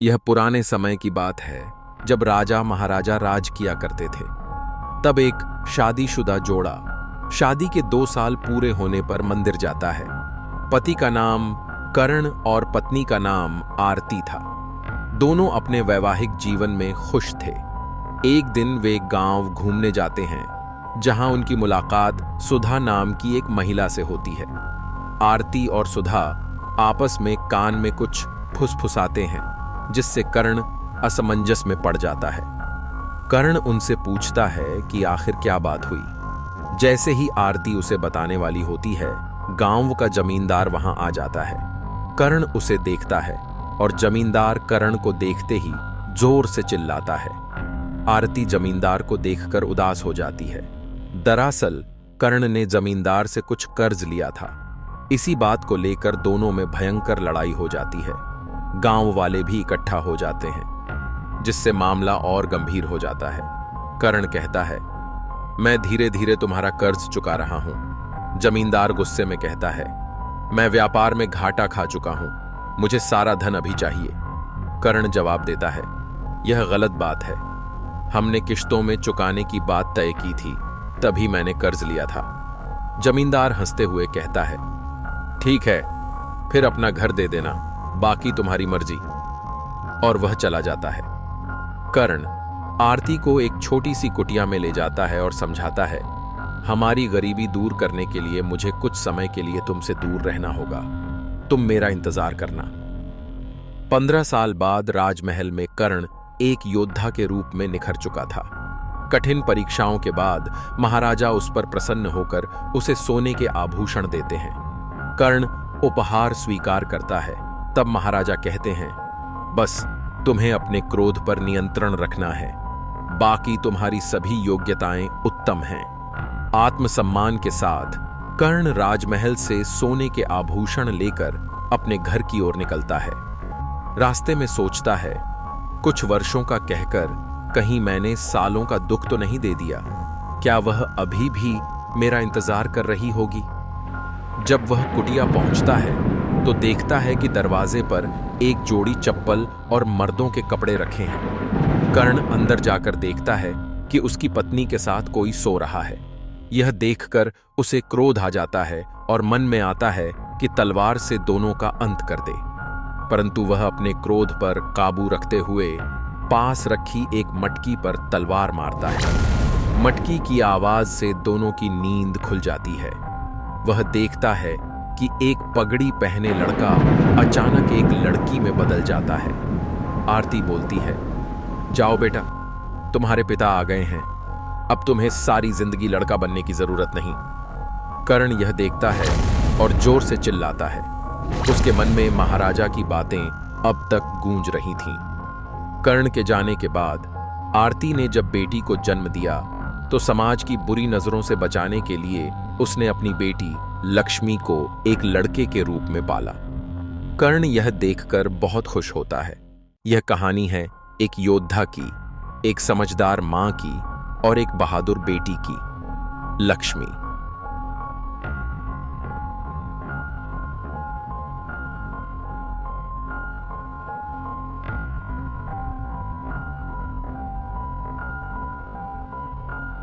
यह पुराने समय की बात है, जब राजा महाराजा राज किया करते थे। तब एक शादीशुदा जोड़ा शादी के 2 साल पूरे होने पर मंदिर जाता है। पति का नाम कर्ण और पत्नी का नाम आरती था। दोनों अपने वैवाहिक जीवन में खुश थे। एक दिन वे गांव घूमने जाते हैं, जहां उनकी मुलाकात सुधा नाम की एक महिला से होती है। आरती और सुधा आपस में कान में कुछ फुसफुसाते हैं, जिससे कर्ण असमंजस में पड़ जाता है। कर्ण उनसे पूछता है कि आखिर क्या बात हुई। जैसे ही आरती उसे बताने वाली होती है, गांव का जमींदार वहां आ जाता है। कर्ण उसे देखता है और जमींदार कर्ण को देखते ही जोर से चिल्लाता है। आरती जमींदार को देखकर उदास हो जाती है। दरअसल कर्ण ने जमींदार से कुछ कर्ज लिया था। इसी बात को लेकर दोनों में भयंकर लड़ाई हो जाती है। गांव वाले भी इकट्ठा हो जाते हैं, जिससे मामला और गंभीर हो जाता है। कर्ण कहता है, मैं धीरे धीरे तुम्हारा कर्ज चुका रहा हूं। जमींदार गुस्से में कहता है, मैं व्यापार में घाटा खा चुका हूं, मुझे सारा धन अभी चाहिए। कर्ण जवाब देता है, यह गलत बात है। हमने किश्तों में चुकाने की बात तय की थी, तभी मैंने कर्ज लिया था। जमींदार हंसते हुए कहता है, ठीक है, फिर अपना घर दे देना, बाकी तुम्हारी मर्जी। और वह चला जाता है। कर्ण आरती को एक छोटी सी कुटिया में ले जाता है और समझाता है, हमारी गरीबी दूर करने के लिए मुझे कुछ समय के लिए तुमसे दूर रहना होगा। तुम मेरा इंतजार करना। 15 साल बाद राजमहल में कर्ण एक योद्धा के रूप में निखर चुका था। कठिन परीक्षाओं के बाद महाराजा उस पर प्रसन्न होकर उसे सोने के आभूषण देते हैं। कर्ण उपहार स्वीकार करता है। तब महाराजा कहते हैं, बस तुम्हें अपने क्रोध पर नियंत्रण रखना है, बाकी तुम्हारी सभी योग्यताएं उत्तम हैं। आत्मसम्मान के साथ कर्ण राजमहल से सोने के आभूषण लेकर अपने घर की ओर निकलता है। रास्ते में सोचता है, कुछ वर्षों का कहकर कहीं मैंने सालों का दुख तो नहीं दे दिया। क्या वह अभी भी मेरा इंतजार कर रही होगी? जब वह कुटिया पहुंचता है तो देखता है कि दरवाजे पर एक जोड़ी चप्पल और मर्दों के कपड़े रखे हैं। कर्ण अंदर जाकर देखता है कि उसकी पत्नी के साथ कोई सो रहा है। यह देखकर उसे क्रोध आ जाता है और मन में आता है कि तलवार से दोनों का अंत कर दे। परंतु वह अपने क्रोध पर काबू रखते हुए पास रखी एक मटकी पर तलवार मारता है। मटकी की आवाज से दोनों की नींद खुल जाती है। वह देखता है कि एक पगड़ी पहने लड़का अचानक एक लड़की में बदल जाता है। आरती बोलती है, जाओ बेटा, तुम्हारे पिता आ गए हैं। अब तुम्हें सारी जिंदगी लड़का बनने की जरूरत नहीं। कर्ण यह देखता है और जोर से चिल्लाता है। उसके मन में महाराजा की बातें अब तक गूंज रही थीं। कर्ण के जाने के बाद आरती ने जब बेटी को जन्म दिया तो समाज की बुरी नजरों से बचाने के लिए उसने अपनी बेटी लक्ष्मी को एक लड़के के रूप में पाला। कर्ण यह देखकर बहुत खुश होता है। यह कहानी है एक योद्धा की, एक समझदार मां की और एक बहादुर बेटी की, लक्ष्मी।